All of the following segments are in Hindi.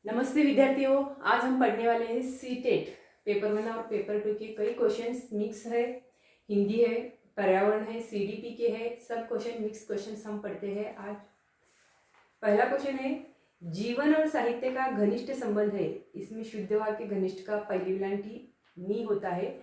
नमस्ते विद्यार्थियों, आज हम पढ़ने वाले हैं सी टेट पेपर 1 और पेपर 2 के कई क्वेश्चंस मिक्स है। हिंदी है, पर्यावरण है, सीडीपी के है, सब क्वेश्चन मिक्स क्वेश्चंस हम पढ़ते हैं। आज पहला क्वेश्चन है, जीवन और साहित्य का घनिष्ठ संबंध है। इसमें शुद्ध वाक्य घनिष्ठ का पहली विलांटी नी होता है।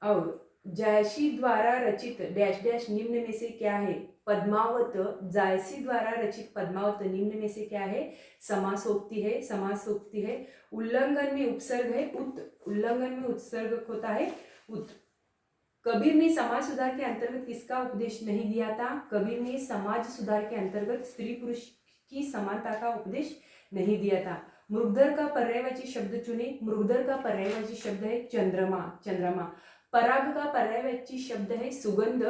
और जायसी द्वारा रचित डैश डैश निम्न में से क्या है? पद्मावत। जायसी द्वारा रचित पद्मावत निम्न में से क्या है? समासोक्ति है। समासोक्ति है। उल्लंघन में उपसर्ग है उत। उल्लंघन में उपसर्ग होता है उत। कबीर ने समाज सुधार के अंतर्गत किसका उपदेश नहीं दिया था? कबीर ने समाज सुधार के अंतर्गत स्त्री पुरुष की समानता का उपदेश नहीं दिया था। मृगधर का पर्यायवाची शब्द चुने। मृगधर का पर्यायवाची शब्द है चंद्रमा। चंद्रमा। पराग का पर्यायवाची शब्द है सुगंध।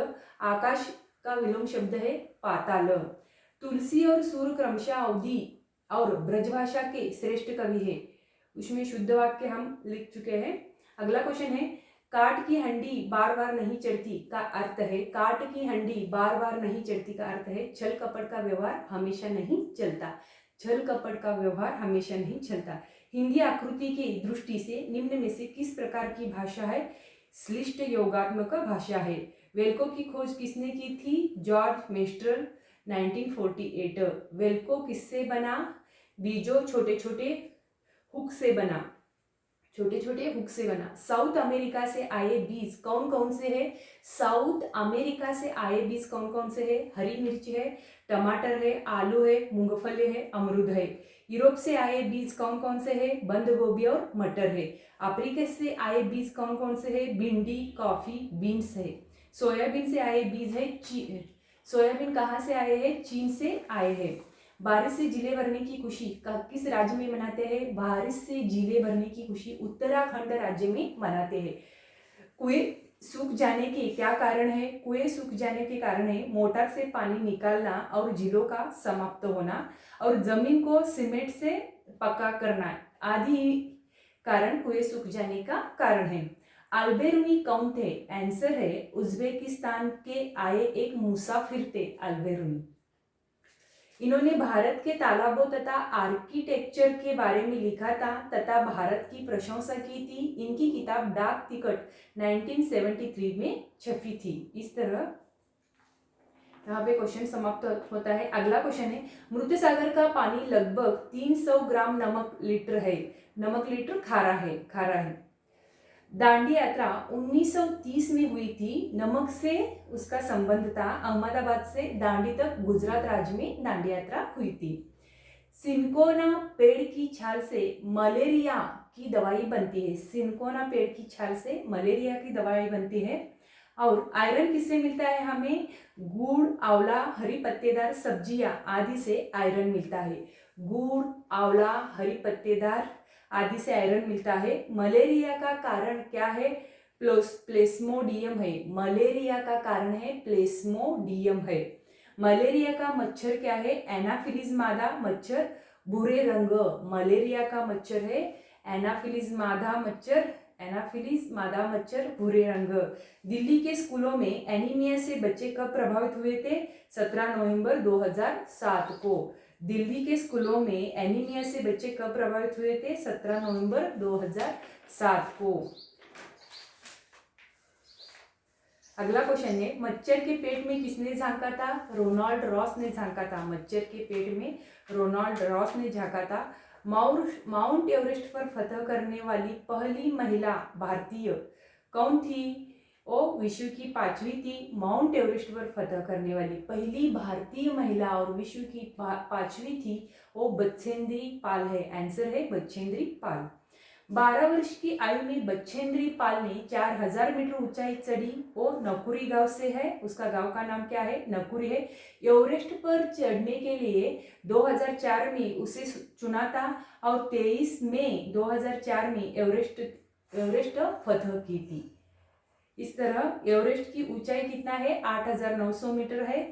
आकाश का विलोम शब्द है पाताल। तुलसी और सूर क्रमशः अवधि और ब्रजभाषा के श्रेष्ठ कवि है। उसमें शुद्ध वाक्य हम लिख चुके हैं। अगला क्वेश्चन है, काट की हंडी बार बार नहीं चढ़ती का अर्थ है। काट की हंडी बार बार नहीं चढ़ती का अर्थ है छल कपट का व्यवहार हमेशा नहीं चलता। छल कपट का व्यवहार हमेशा नहीं चलता। हिंदी आकृति की दृष्टि से निम्न में से किस प्रकार की भाषा है? श्लिष्ट योगात्मक भाषा है। वेल्को की खोज किसने की थी? George menstrual 1948। वेल्को किससे बना? बीजों छोटे छोटे हुक से बना। छोटे छोटे हुक से बना। साउथ अमेरिका से आए बीज कौन कौन से है? साउथ अमेरिका से आए बीज कौन कौन से है? हरी मिर्च है, टमाटर है, आलू है, मूंगफली है, अमरूद है। यूरोप से आए बीज कौन कौन से है? बंद गोभी और मटर है। अफ्रीका से आए बीज कौन कौन से है? भिंडी, कॉफी, बीन्स है। सोयाबीन से आए बीज है सोयाबीन कहाँ से आए हैं? चीन से आए हैं। बारिश से जिले भरने की खुशी किस राज्य में मनाते हैं? बारिश से जिले भरने की खुशी उत्तराखंड राज्य में मनाते हैं। कुएं सूख जाने के क्या कारण है? कुएं सूख जाने के कारण है मोटर से पानी निकालना और झीलों का समाप्त होना और जमीन को सीमेंट से पक्का करना आदि कारण कुएं सूख जाने का कारण है। अल्बेरुनी कौन थे? आंसर है उज्बेकिस्तान के आए एक मुसाफिर थे अल्बेरुनी। इन्होंने भारत के तालाबों तथा आर्किटेक्चर के बारे में लिखा था तथा भारत की प्रशंसा की थी। इनकी किताब डाक टिकट 1973 में छपी थी। इस तरह यहाँ पे क्वेश्चन समाप्त होता है। अगला क्वेश्चन है, मृत सागर का पानी लगभग 300 ग्राम नमक लीटर है। नमक लीटर खारा है। खारा है। दांडी यात्रा 1930 में हुई थी। नमक से उसका संबंध था। अहमदाबाद से दांडी तक गुजरात राज्य में दांडी यात्रा हुई थी। सिनकोना पेड़ की छाल से मलेरिया की दवाई बनती है। सिनकोना पेड़ की छाल से मलेरिया की दवाई बनती है। और आयरन किससे मिलता है हमें? गुड़, आंवला, हरी पत्तेदार सब्जियां आदि से आयरन मिलता है। गुड़, आंवला, हरी पत्तेदार आदि से आयरन मिलता है। मलेरिया का कारण क्या है? प्लेस्मोडियम है। मलेरिया का कारण है प्लेस्मोडियम है। मलेरिया का मच्छर क्या है? एनाफिलीज मादा मच्छर भूरे रंग। मलेरिया का मच्छर है एनाफिलीज मादा मच्छर। एनाफिलीज मादा मच्छर भूरे रंग। दिल्ली के स्कूलों में एनीमिया से बच्चे कब प्रभावित हुए थे? 17 नवंबर 2007 को। दिल्ली के स्कूलों में एनीमिया से बच्चे कब प्रभावित हुए थे? 17 नवंबर 2007 को। अगला क्वेश्चन है, मच्छर के पेट में किसने झांका था? रोनाल्ड रॉस ने झांका था। मच्छर के पेट में रोनाल्ड रॉस ने झांका था। माउंट एवरेस्ट पर फतह करने वाली पहली महिला भारतीय कौन थी? वो विश्व की 5वीं थी। माउंट एवरेस्ट पर फतह करने वाली पहली भारतीय महिला और विश्व की 5वीं थी वो बछेंद्री पाल है। आंसर है बछेंद्री पाल। 12 वर्ष की आयु में बछेंद्री पाल ने 4000 मीटर ऊंचाई चढ़ी। वो नकुरी गांव से है। उसका गांव का नाम क्या है? नकुरी है। एवरेस्ट पर चढ़ने के लिए 2004 में उसे चुना था और 23 मई 2004 में एवरेस्ट फतह की थी। इस तरह एवरेस्ट की ऊंचाई कितना है? 8900 मीटर है।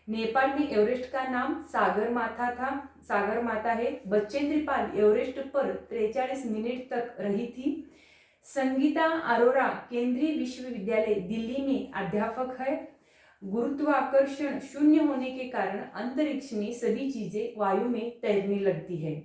नेपाल में एवरेस्ट का नाम सागर माथा था। सागर माता है। बछेंद्री पाल एवरेस्ट पर 43 मिनट तक रही थी। संगीता अरोरा केंद्रीय विश्वविद्यालय दिल्ली में अध्यापक है। गुरुत्वाकर्षण शून्य होने के कारण अंतरिक्ष में सभी चीजें वायु में तैरने लगती है।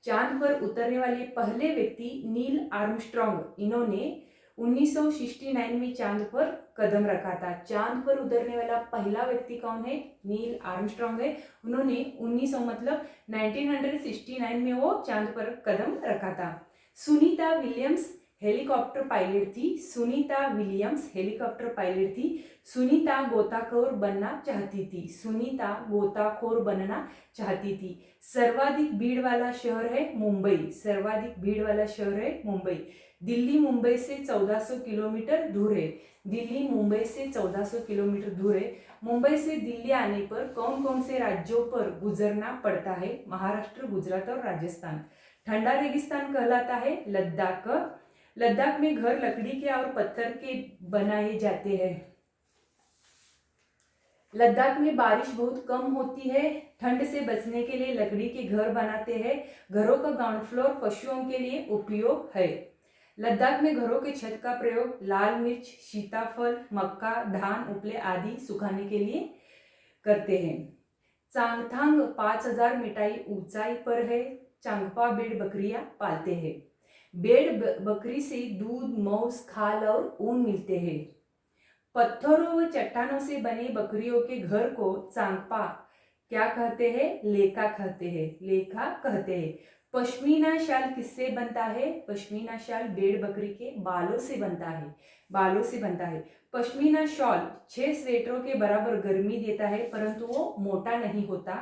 चांद पर उतरने वाले पहले व्यक्ति नील आर्मस्ट्रॉन्ग, इन्होंने 1969 में चांद पर कदम रखा था। चांद पर उतरने वाला पहला व्यक्ति कौन है? नील आर्मस्ट्रॉन्ग है। उन्होंने 1900 मतलब 1969 में वो चांद पर कदम रखा था। सुनीता विलियम्स हेलीकॉप्टर पायलट थी। सुनीता विलियम्स हेलीकॉप्टर पायलट थी। सुनीता गोताखोर बनना चाहती थी। सुनीता गोताखोर बनना चाहती थी। सर्वाधिक भीड़ वाला शहर है मुंबई। सर्वाधिक भीड़ वाला शहर है मुंबई। दिल्ली मुंबई से 1400 किलोमीटर दूर है। दिल्ली मुंबई से 1400 किलोमीटर दूर है। मुंबई से दिल्ली आने पर कौन कौन से राज्यों पर गुजरना पड़ता है? महाराष्ट्र, गुजरात और राजस्थान। ठंडा रेगिस्तान कहलाता है लद्दाख। लद्दाख में घर लकड़ी के और पत्थर के बनाए जाते हैं। लद्दाख में बारिश बहुत कम होती है। ठंड से बचने के लिए लकड़ी के घर बनाते हैं। घरों का ग्राउंड फ्लोर पशुओं के लिए उपयोग है। लद्दाख में घरों के छत का प्रयोग लाल मिर्च, सीताफल, मक्का, धान, उपले आदि सुखाने के लिए करते हैं। चांगथांग 5000 मीटर ऊंचाई पर है। चांगपा भेड़ बकरियां पालते हैं। भेड़ बकरी से दूध, मांस, खाल और ऊन मिलते हैं। पत्थरों व चट्टानों से बने बकरियों के घर को चांगपा क्या कहते हैं? लेखा कहते हैं। लेखा कहते हैं। पश्मीना शाल किससे बनता है? पश्मीना शाल भेड़ बकरी के बालों से बनता है। बालों से बनता है। पश्मीना शॉल 6 स्वेटरों के बराबर गर्मी देता है, परंतु वो मोटा नहीं होता।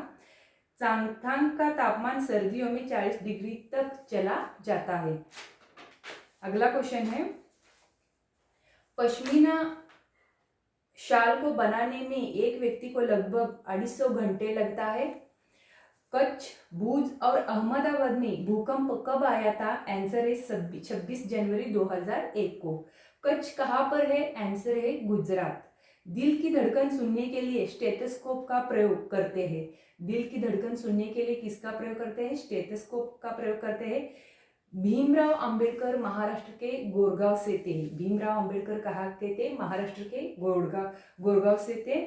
चांगथांग का तापमान सर्दियों में 40 डिग्री तक चला जाता है। अगला क्वेश्चन है, पश्मीना शाल को बनाने में एक व्यक्ति को लगभग 250 घंटे लगता है। कच्छ, भुज और अहमदाबाद में भूकंप कब आया था? आंसर है 26 जनवरी 2001 को। कच्छ कहाँ पर है? आंसर है गुजरात। दिल की धड़कन सुनने के लिए स्टेथोस्कोप का प्रयोग करते हैं। दिल की धड़कन सुनने के लिए किसका प्रयोग करते हैं? स्टेथोस्कोप का प्रयोग करते हैं। भीमराव अंबेडकर महाराष्ट्र के गोरगांव से थे। भीमराव अंबेडकर कहाँ के थे? महाराष्ट्र के गोरगांव से थे।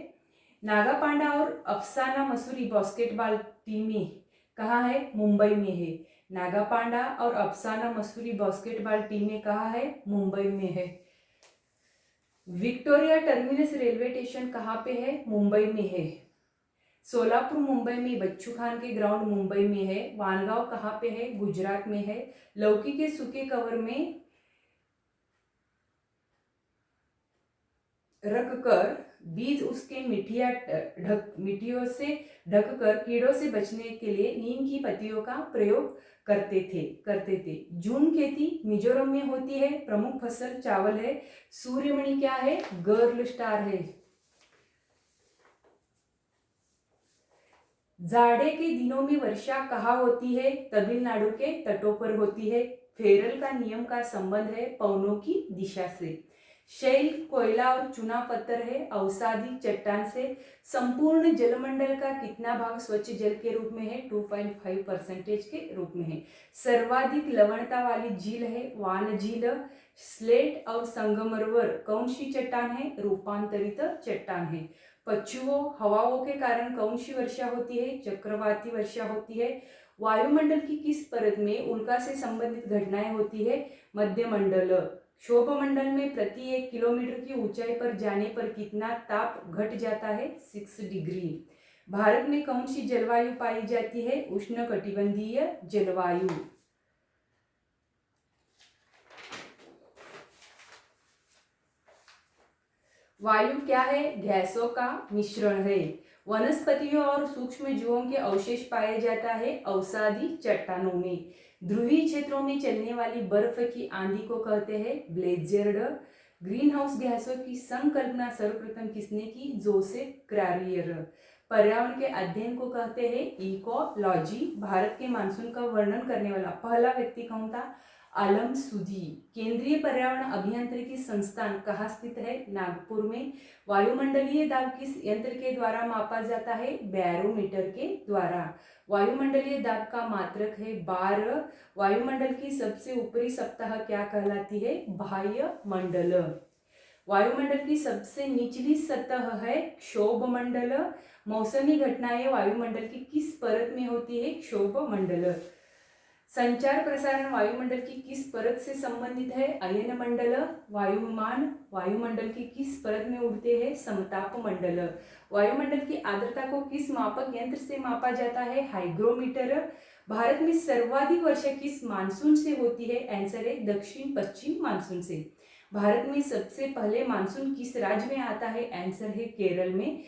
नागा पांडा और अफसाना मसूरी बास्केटबॉल टीमें कहाँ है? मुंबई में है। नागा पांडा और अफसाना मसूरी बास्केटबॉल टीमें कहाँ है? मुंबई में है। विक्टोरिया टर्मिनस रेलवे स्टेशन कहाँ पे है? मुंबई में है। सोलापुर मुंबई में, बच्चू खान के ग्राउंड मुंबई में है। वानगांव कहाँ पे है? गुजरात में है। लौकी के सूखे कवर में रखकर बीज उसके मिट्टियों से ढककर कीड़ों से बचने के लिए नीम की पत्तियों का प्रयोग करते थे। जून खेती मिजोरम में होती है। प्रमुख फसल चावल है। सूर्यमणि क्या है? गर्ल स्टार है। जाड़े के दिनों में वर्षा कहाँ होती है? तमिलनाडु के तटों पर होती है। फेरल का नियम का संबंध है पवनों की दिशा से। शैल कोयला और चूना पत्थर है। अवसादी चट्टान से। संपूर्ण जलमंडल का कितना भाग स्वच्छ जल के रूप में है? 2.5% के रूप में है। सर्वाधिक लवणता वाली झील है वान झील। स्लेट और संगमरमर कौन सी चट्टान है? रूपांतरित चट्टान है। पछुओं हवाओं के कारण कौन सी वर्षा होती है? चक्रवाती वर्षा होती है। वायुमंडल की किस परत में उल्का से संबंधित घटनाएं होती है? मध्यमंडल। क्षोभमंडल में प्रति 1 किलोमीटर की ऊंचाई पर जाने पर कितना ताप घट जाता है? 6 डिग्री। भारत में कौन सी जलवायु पाई जाती है? उष्णकटिबंधीय जलवायु। वायु क्या है? गैसों का मिश्रण है। वनस्पतियों और सूक्ष्म जीवों के अवशेष पाए जाता है अवसादी चट्टानों में। ध्रुवीय क्षेत्रों में चलने वाली बर्फ की आंधी को कहते हैं ब्लेजियर्ड। ग्रीन हाउस गैसों की संकल्पना सर्वप्रथम किसने की? जोसेफ क्रारियर। पर्यावरण के अध्ययन को कहते हैं इकोलॉजी। भारत के मानसून का वर्णन करने वाला पहला व्यक्ति कौन था? आलम सूदी। केंद्रीय पर्यावरण अभियांत्रिकी संस्थान कहाँ स्थित है? नागपुर में। वायुमंडलीय दाब किस यंत्र के द्वारा मापा जाता है? बैरोमीटर के द्वारा। वायुमंडलीय दाब का मात्रक है बार। वायुमंडल की सबसे ऊपरी सतह क्या कहलाती है? बाह्य मंडल। वायुमंडल की सबसे निचली सतह है क्षोभ मंडल। मौसमी घटनाएं वायुमंडल की किस परत में होती है? क्षोभ मंडल। संचार प्रसारण वायुमंडल की किस परत से संबंधित है? अयन मंडल। वायुमान वायुमंडल की किस परत में उड़ते हैं? समताप मंडल। वायुमंडल की आर्द्रता को किस मापक यंत्र से मापा जाता है? हाइग्रोमीटर। भारत में सर्वाधिक वर्षा किस मानसून से होती है? आंसर है दक्षिण पश्चिम मानसून से। भारत में सबसे पहले मानसून किस राज्य में आता है? आंसर है केरल में।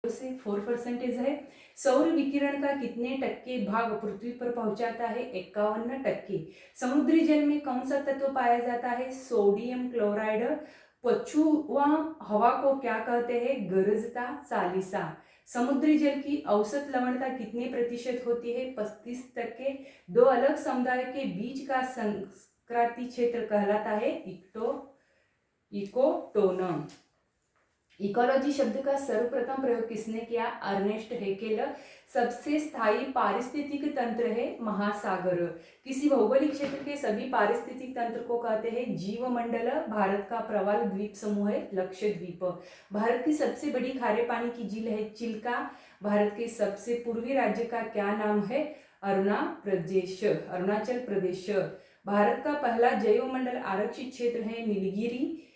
से 4% है। सौर विकिरण का कितने टक्के भाग पृथ्वी पर पहुंचाता है? 51%। समुद्री जल में कौन सा तत्व पाया जाता है? Sodium chloride. पछुआ हवा को क्या कहते हैं? गरजता चालीसा। समुद्री जल की औसत लवणता कितने प्रतिशत होती है? 35%। दो अलग समुदाय के बीच का संक्रांति क्षेत्र कहलाता है इकोटोन। इकोलॉजी शब्द का सर्वप्रथम प्रयोग किसने किया? Ernest Haeckel. सबसे स्थायी पारिस्थितिक तंत्र है महासागर। किसी भौगोलिक क्षेत्र के सभी पारिस्थितिक तंत्र को कहते हैं जीवमंडल। भारत का प्रवाल द्वीप समूह है लक्षद्वीप। भारत की सबसे बड़ी खारे पानी की झील है चिल्का। भारत के सबसे पूर्वी राज्य का क्या नाम है? अरुणाचल प्रदेश। भारत का पहला जैवमंडल आरक्षित क्षेत्र है नीलगिरी।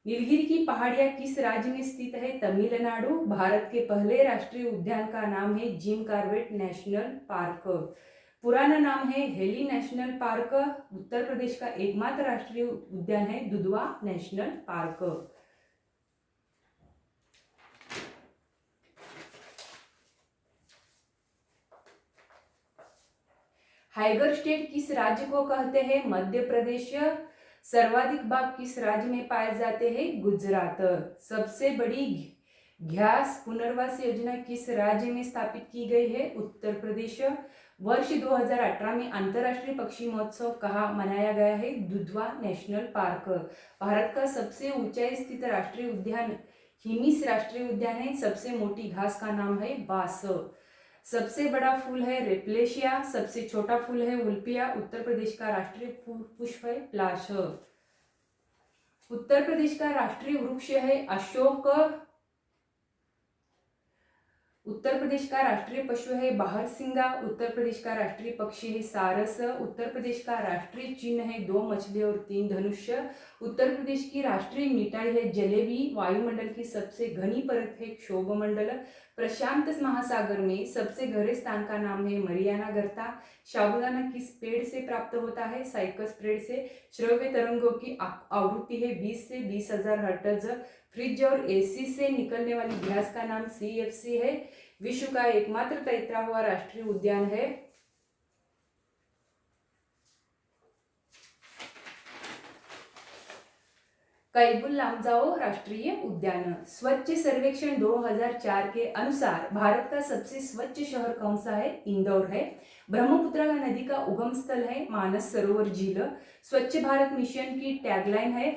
नीलगिरी की पहाड़ियां किस राज्य में स्थित है? तमिलनाडु। भारत के पहले राष्ट्रीय उद्यान का नाम है जिम कॉर्बेट नेशनल पार्क। पुराना नाम है heli national park. Uttar Pradesh का एकमात्र राष्ट्रीय उद्यान है Dudhwa national park. Higher state किस राज्य को कहते हैं? मध्य प्रदेश। सर्वाधिक बाघ किस राज्य में पाए जाते हैं? गुजरात। सबसे बड़ी गैस पुनर्वास योजना किस राज्य में स्थापित की गई है? उत्तर प्रदेश। वर्ष 2018 में अंतर्राष्ट्रीय पक्षी महोत्सव कहाँ मनाया गया है? Dudhwa national park. भारत का सबसे ऊंचाई स्थित राष्ट्रीय उद्यान हिमिस राष्ट्रीय उद्यान है। सबसे मोटी घास का नाम है बांस। सबसे बड़ा फूल है रेप्लेशिया। सबसे छोटा फूल है उल्पिया। उत्तर प्रदेश का राष्ट्रीय पुष्प है प्लाश। उत्तर प्रदेश का राष्ट्रीय वृक्ष है अशोक। उत्तर प्रदेश का राष्ट्रीय पशु है बारहसिंगा। उत्तर प्रदेश का राष्ट्रीय पक्षी है सारस। उत्तर प्रदेश का राष्ट्रीय चिन्ह है 2 मछली और 3 धनुष्य। उत्तर प्रदेश की राष्ट्रीय मिठाई है जलेबी। वायुमंडल की सबसे घनी परत है क्षोभ मंडल। प्रशांत महासागर में सबसे गहरे स्थान का नाम है मरियाना गर्ता। साबूदाना किस पेड़ से प्राप्त होता है? साइकस पेड़ से। श्रव्य तरंगों की आवृत्ति है 20 से 20,000 हर्ट्ज। फ्रिज और एसी से निकलने वाली गैस का नाम CFC है। विश्व का एकमात्र तैतरा हुआ राष्ट्रीय उद्यान है कैबुल लामजाओ राष्ट्रीय उद्यान। स्वच्छ सर्वेक्षण 2004 के अनुसार भारत का सबसे स्वच्छ शहर कौन सा है? इंदौर है। ब्रह्मपुत्र नदी का उगम स्थल है मानस सरोवर झील। स्वच्छ भारत मिशन की टैगलाइन है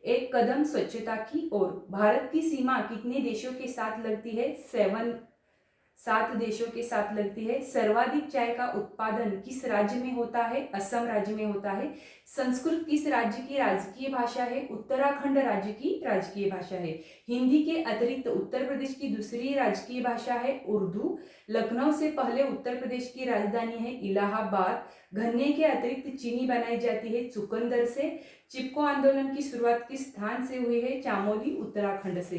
एक कदम स्वच्छता की ओर। भारत की सीमा कितने देशों के साथ लगती है? 7 देशों के साथ लगती है। सर्वाधिक चाय का उत्पादन किस राज्य में होता है? असम राज्य में होता है। संस्कृत किस राज्य की राजकीय भाषा है? उत्तराखंड राज्य की राजकीय भाषा है। हिंदी के अतिरिक्त उत्तर प्रदेश की दूसरी राजकीय भाषा है उर्दू। लखनऊ से पहले उत्तर प्रदेश की राजधानी है इलाहाबाद। गन्ने के अतिरिक्त चीनी बनाई जाती है चुकंदर से। चिपको आंदोलन की शुरुआत किस स्थान से हुई है? चामोली उत्तराखंड से।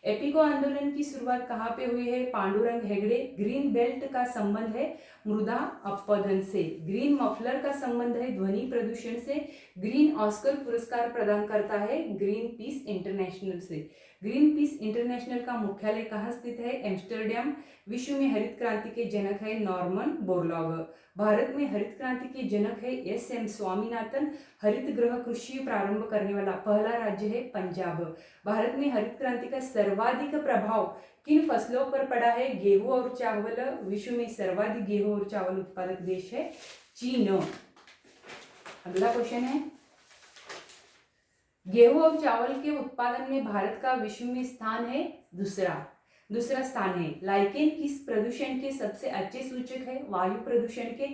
एपिको आंदोलन की शुरुआत कहाँ पे हुई है? पांडुरंग हेगड़े। ग्रीन बेल्ट का संबंध है मृदा अपरदन से। ग्रीन मफलर का संबंध है ध्वनि प्रदूषण से। ग्रीन ऑस्कर पुरस्कार प्रदान करता है ग्रीन पीस इंटरनेशनल से। ग्रीन पीस इंटरनेशनल का मुख्यालय कहाँ स्थित है? एम्स्टर्डम। विश्व में हरित क्रांति के जनक है नॉर्मन बोरलॉग। भारत में हरित क्रांति के जनक है एस.एम. स्वामीनाथन। हरित गृह कृषि प्रारंभ करने वाला पहला राज्य है पंजाब। भारत में हरित क्रांति का सर्वाधिक प्रभाव किन फसलों पर पड़ा है? गेहूं और चावल। विश्व में सर्वाधिक गेहूं और चावल उत्पादक देश है चीन। अगला क्वेश्चन है, गेहूं और चावल के उत्पादन में भारत का विश्व में स्थान है दूसरा स्थान है। लाइकेन किस प्रदूषण के सबसे अच्छे सूचक है? वायु प्रदूषण के।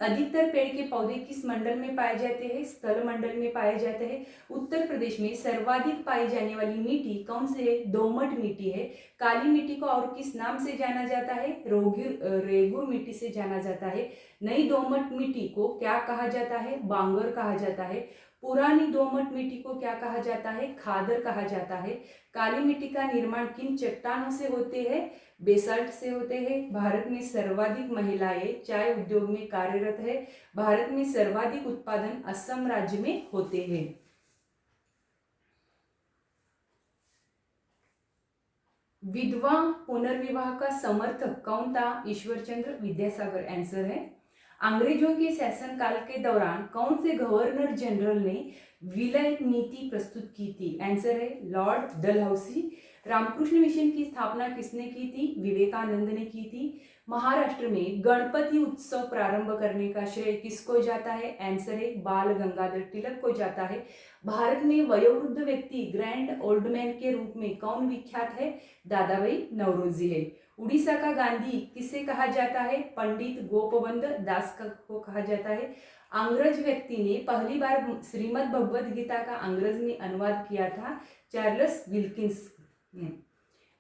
अधिकतर पेड़ के पौधे किस मंडल में पाए जाते हैं? स्थल मंडल में पाए जाते हैं। उत्तर प्रदेश में सर्वाधिक पाई जाने वाली मिट्टी कौन सी है? दोमट मिट्टी है। काली मिट्टी को और किस नाम से जाना जाता है? रेगुर मिट्टी से जाना जाता है। नई दोमट मिट्टी को क्या कहा जाता है? बांगर कहा जाता है। पुरानी दोमट मिट्टी को क्या कहा जाता है? खादर कहा जाता है। काली मिट्टी का निर्माण किन चट्टानों से होते हैं? बेसाल्ट से होते हैं। भारत में सर्वाधिक महिलाएं चाय उद्योग में कार्यरत है। भारत में सर्वाधिक उत्पादन असम राज्य में होते हैं। विधवा पुनर्विवाह का समर्थक कौन था? ईश्वरचंद्र विद्यासागर आंसर है। अंग्रेजों के शासनकाल के दौरान कौन से गवर्नर जनरल ने विलय नीति प्रस्तुत की थी? आंसर है लॉर्ड डलहौसी। रामकृष्ण मिशन की स्थापना किसने की थी? विवेकानंद ने की थी। महाराष्ट्र में गणपति उत्सव प्रारंभ करने का श्रेय किसको जाता है? आंसर है बाल गंगाधर तिलक को जाता है। भारत में वयोवृद्ध व्यक्ति ग्रैंड ओल्ड मैन के रूप में कौन विख्यात है? दादा भाई नौरोजी है। उड़ीसा का गांधी किसे कहा जाता है? पंडित गोपबंधु दास को कहा जाता है। अंग्रेज व्यक्ति ने पहली बार श्रीमद् भगवद गीता का अंग्रेजी में अनुवाद किया था चार्ल्स विल्किंस ने।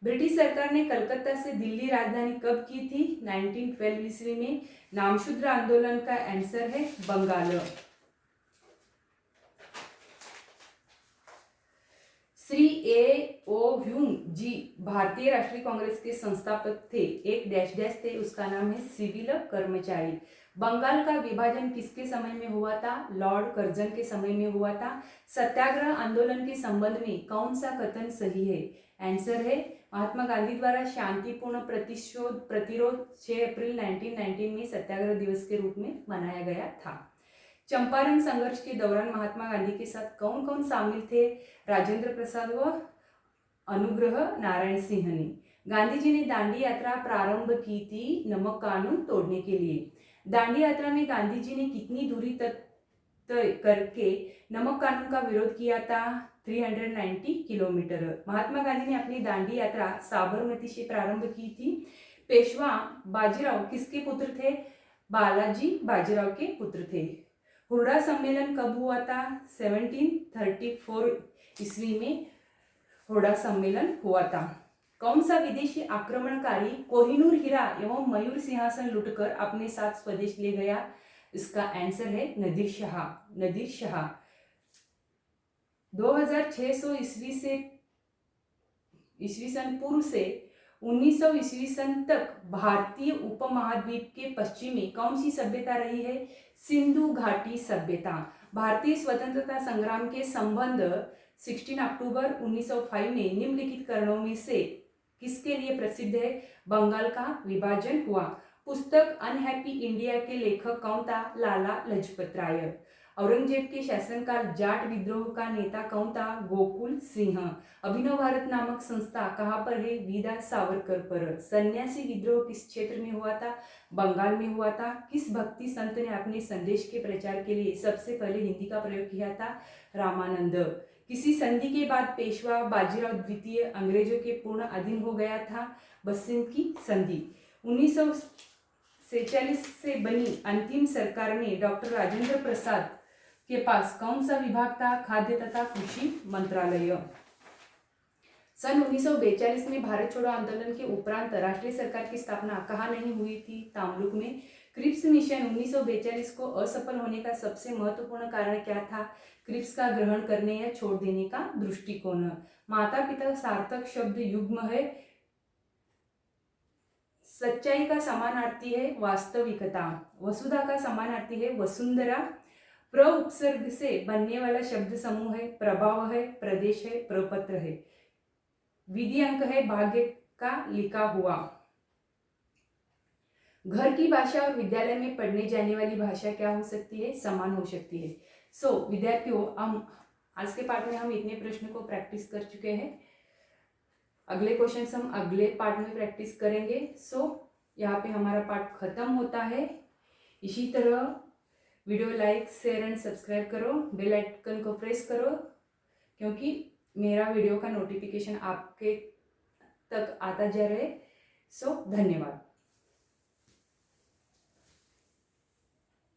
ब्रिटिश सरकार ने कलकत्ता से दिल्ली राजधानी कब की थी? 1912 ईस्वी में। नामशूद्र आंदोलन का आंसर है बंगाल। श्री A.O. ह्यूम जी भारतीय राष्ट्रीय कांग्रेस के संस्थापक थे। एक डैश डैश थे, उसका नाम है सिविल कर्मचारी। बंगाल का विभाजन किसके समय में हुआ था? लॉर्ड कर्जन के समय में हुआ था। सत्याग्रह आंदोलन के संबंध में कौन सा कथन सही है? आंसर है महात्मा गांधी द्वारा शांतिपूर्ण प्रतिरोध 6 अप्रैल 1919 में सत्याग्रह दिवस के रूप में मनाया गया था। चंपारण संघर्ष के दौरान महात्मा गांधी के साथ कौन कौन शामिल थे? राजेंद्र प्रसाद व अनुग्रह नारायण सिंह ने। गांधी जी ने दांडी यात्रा प्रारंभ की थी नमक कानून तोड़ने के लिए। दांडी यात्रा में गांधी जी ने कितनी दूरी तय करके नमक कानून का विरोध किया था? 390 किलोमीटर। महात्मा गांधी ने अपनी दांडी यात्रा साबरमती से प्रारंभ की थी। पेशवा बाजीराव किसके पुत्र थे? बालाजी बाजीराव के पुत्र थे। हुर्डा सम्मेलन कब हुआ था? 1734 ईस्वी में हुर्डा सम्मेलन हुआ था। कौन सा विदेशी आक्रमणकारी कोहिनूर हीरा एवं मयूर सिंहासन लूटकर अपने साथ स्वदेश ले गया? इसका आंसर है नदीर शाह। 2600 ईस्वी सन पूर्व से 1900 ईस्वी सन तक भारतीय उपमहाद्वीप के पश्चिम में कौन सी सभ्यता रही है? सिंधु घाटी सभ्यता। भारतीय स्वतंत्रता संग्राम के संबंध 16 अक्टूबर 1905 में निम्नलिखित कारणों में से किसके लिए प्रसिद्ध है? बंगाल का विभाजन हुआ। पुस्तक अनहैप्पी इंडिया के लेखक कौन था? लाला लजपत राय। औरंगजेब के शासनकाल जाट विद्रोह का नेता कौन था? गोकुल सिंह। अभिनव भारत नामक संस्था कहाँ पर है? वीरा सावरकर पर। सन्यासी विद्रोह किस क्षेत्र में हुआ था? बंगाल में हुआ था। किस भक्ति संत ने अपने संदेश के प्रचार के लिए सबसे पहले हिंदी का प्रयोग किया था? रामानंद। किसी संधि के बाद पेशवा बाजीराव द्वितीय अंग्रेजों के पूर्ण अधीन हो गया था? बसिंत की संधि। 1946 से बनी अंतिम सरकार में डॉक्टर राजेंद्र प्रसाद के पास कौन सा विभाग था? खाद्य तथा कृषि मंत्रालय। सन 1942 में भारत छोड़ो आंदोलन के उपरांत राष्ट्रीय सरकार की स्थापना कहाँ नहीं हुई थी? तामलुक में। क्रिप्स मिशन 1942 को असफल होने का सबसे महत्वपूर्ण कारण क्या था? क्रिप्स का ग्रहण करने या छोड़ देने का दृष्टिकोण। माता पिता सार्थक शब्द युग्म है। सच्चाई का समानार्थी है वास्तविकता। वसुधा का समानार्थी है वसुंधरा। प्र उपसर्ग से बनने वाला शब्द समूह है प्रभाव है, प्रदेश है, प्रपत्र है। विधि अंक है भाग्य का लिखा हुआ। घर की भाषा और विद्यालय में पढ़ने जाने वाली भाषा क्या हो सकती है? समान हो सकती है। सो विद्यार्थियों, हम आज के पाठ में हम इतने प्रश्न को प्रैक्टिस कर चुके हैं। अगले क्वेश्चन हम अगले पार्ट में प्रैक्टिस करेंगे। सो यहाँ पे हमारा पार्ट खत्म होता है। इसी तरह video like, share and subscribe करो, बेल आइकन को प्रेस करो, क्योंकि मेरा वीडियो का नोटिफिकेशन आपके तक आता जा रहे। सो धन्यवाद।